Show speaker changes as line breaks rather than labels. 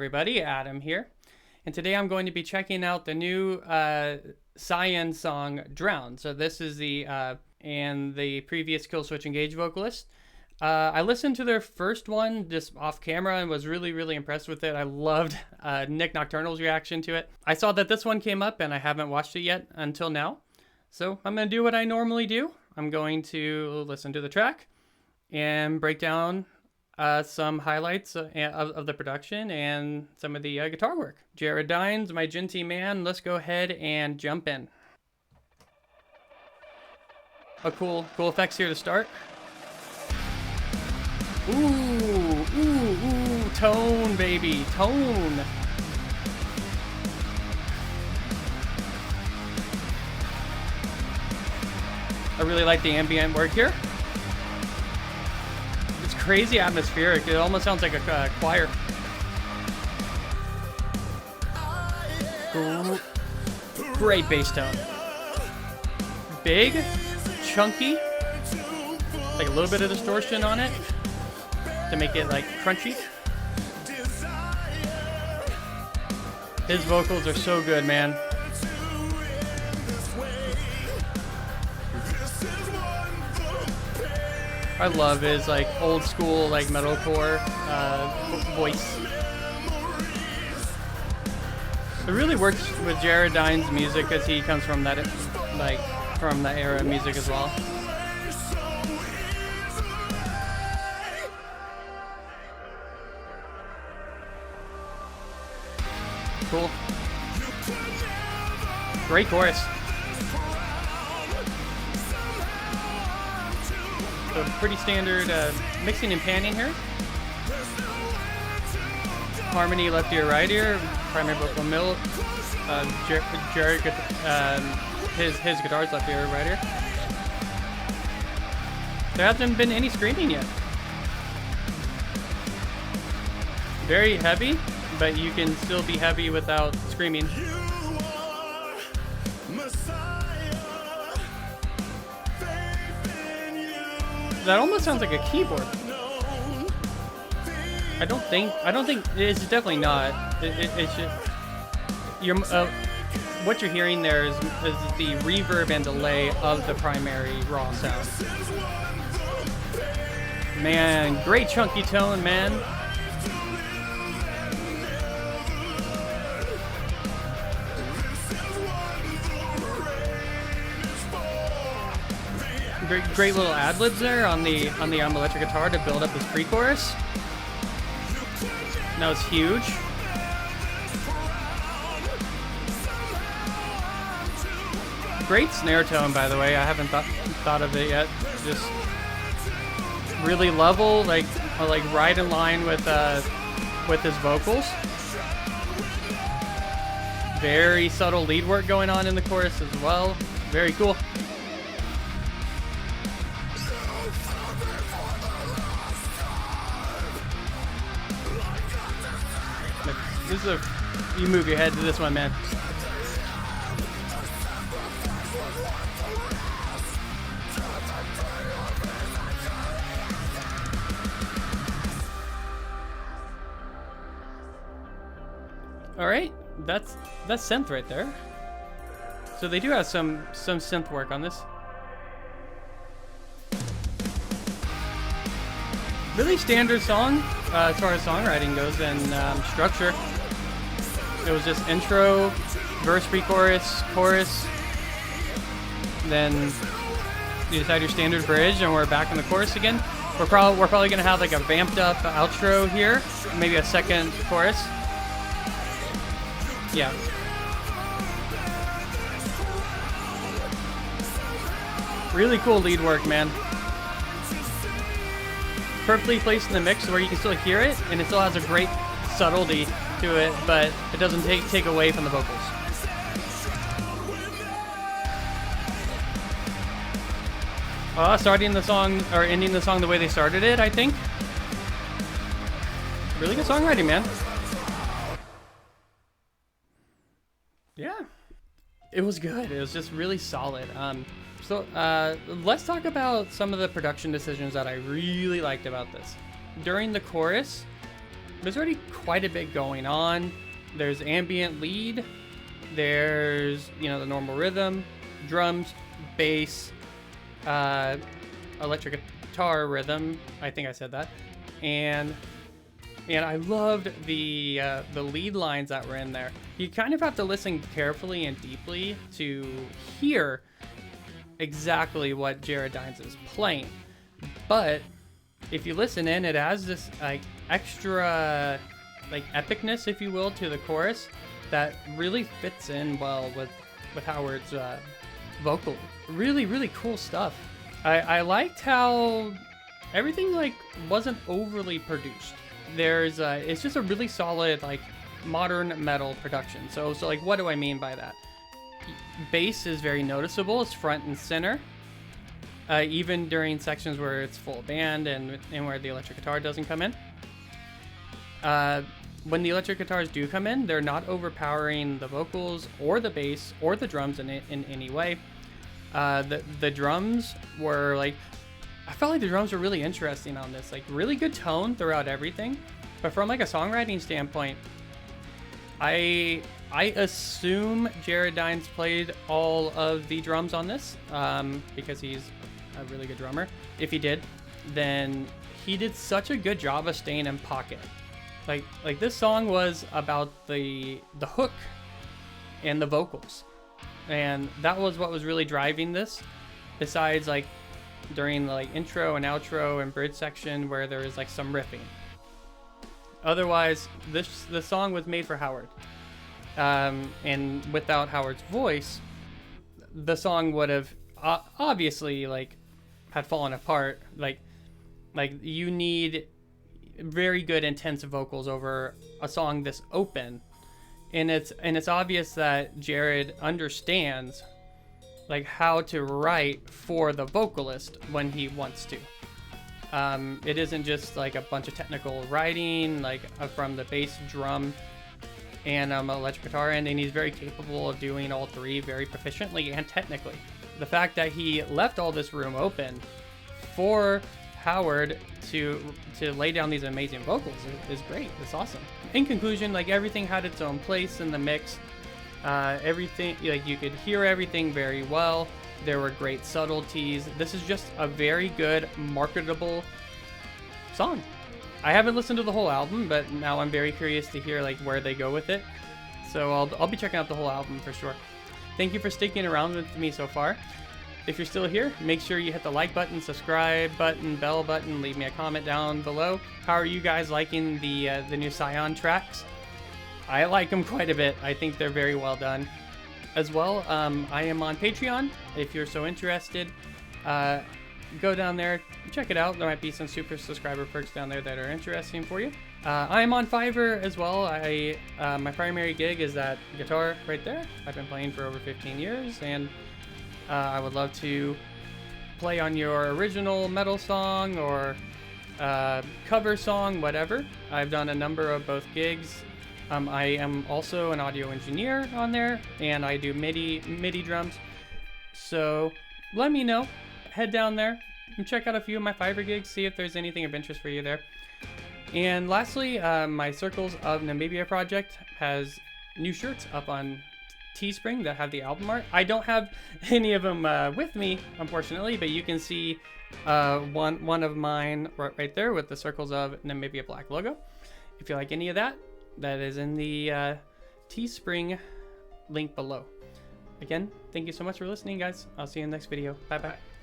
everybody, Adam here, and today I'm going to be checking out the new Sion song, Drown. So this is the and the previous Killswitch Engage vocalist. I listened to their first one just off camera and was really impressed with it. I loved Nick Nocturnal's reaction to it. I saw that this one came up and I haven't watched it yet until now. So I'm going to do what I normally do. I'm going to listen to the track and break down some highlights of the production and some of the guitar work. Jared Dines, my Genty man, let's go ahead and jump in. Cool effects here to start. Ooh, tone, baby, tone. I really like the ambient work here. It's crazy atmospheric. It almost sounds like a choir. Great bass tone. Big, chunky, like a little bit of distortion on it to make it like crunchy. His vocals are so good, man. I love his like old school like metalcore voice. It really works with Jared Dines' music because he comes from that from that era of music as well. Cool. Great chorus. So pretty standard mixing and panning here. Harmony left ear, right ear. Primary vocal middle. Jared, his guitar's left ear, right ear. There hasn't been any screaming yet. Very heavy, but you can still be heavy without screaming. That almost sounds like a keyboard. I don't think it's definitely not. It's just what you're hearing there is the reverb and delay of the primary raw sound. Man, great chunky tone, man. Great little ad-libs there on the electric guitar to build up his pre-chorus. That was huge. Great snare tone, by the way. I haven't thought of it yet. Just really level, like right in line with his vocals. Very subtle lead work going on in the chorus as well. Very cool. This is you move your head to this one, man. All right, that's synth right there. So they do have some synth work on this. Really standard song as far as songwriting goes and structure. It was just intro, verse, pre-chorus, chorus, then you decide your standard bridge, and we're back in the chorus again. We're probably gonna have like a vamped up outro here, maybe a second chorus. Yeah. Really cool lead work, man. Perfectly placed in the mix where you can still hear it, and it still has a great subtlety to it, but it doesn't take away from the vocals. Starting the song or ending the song the way they started it, I think. Really good songwriting, man. Yeah, it was good. It was just really solid. So let's talk about some of the production decisions that I really liked about this. During the chorus, there's already quite a bit going on. There's ambient lead, there's, you know, the normal rhythm, drums, bass, electric guitar rhythm. I think I said that. And I loved the lead lines that were in there. You kind of have to listen carefully and deeply to hear exactly what Jared Dines is playing. But if you listen in, it has this like extra like epicness, if you will, to the chorus that really fits in well with Howard's vocal. Really, really cool stuff. I liked how everything like wasn't overly produced. There's it's just a really solid like modern metal production. So like, what do I mean by that? Bass is very noticeable. It's front and center. Even during sections where it's full band and where the electric guitar doesn't come in. When the electric guitars do come in, they're not overpowering the vocals or the bass or the drums in any way. The drums were like, I felt like the drums were really interesting on this, like really good tone throughout everything. But from like a songwriting standpoint, I assume Jared Dines played all of the drums on this because he's a really good drummer. If he did, then he did such a good job of staying in pocket. Like this song was about the hook and the vocals, and that was what was really driving this. Besides like during the like intro and outro and bridge section where there is like some riffing. Otherwise, the song was made for Howard. And without Howard's voice, the song would have obviously like had fallen apart. Like you need very good intense vocals over a song this open, and it's obvious that Jared understands like how to write for the vocalist when he wants to. It isn't just like a bunch of technical writing like from the bass, drum, and electric guitar, and he's very capable of doing all three very proficiently and technically. The fact that he left all this room open for Howard to lay down these amazing vocals is great. It's awesome. In conclusion, like everything had its own place in the mix. Everything, like you could hear everything very well. There were great subtleties. This is just a very good marketable song. I haven't listened to the whole album, but now I'm very curious to hear like where they go with it. So I'll be checking out the whole album for sure. Thank you for sticking around with me so far. If you're still here, make sure you hit the like button, subscribe button, bell button, leave me a comment down below. How are you guys liking the new Sion tracks? I like them quite a bit. I think they're very well done. As well, I am on Patreon. If you're so interested, go down there, check it out. There might be some super subscriber perks down there that are interesting for you. I am on Fiverr as well. My primary gig is that guitar right there. I've been playing for over 15 years, and I would love to play on your original metal song or cover song, whatever. I've done a number of both gigs. I am also an audio engineer on there, and I do MIDI drums. So let me know. Head down there and check out a few of my Fiverr gigs, see if there's anything of interest for you there. And lastly, my Circles of Namibia project has new shirts up on Teespring that have the album art. I don't have any of them with me, unfortunately, but you can see one of mine right there with the Circles of Namibia black logo. If you like any of that, that is in the Teespring link below. Again, thank you so much for listening, guys. I'll see you in the next video. Bye bye.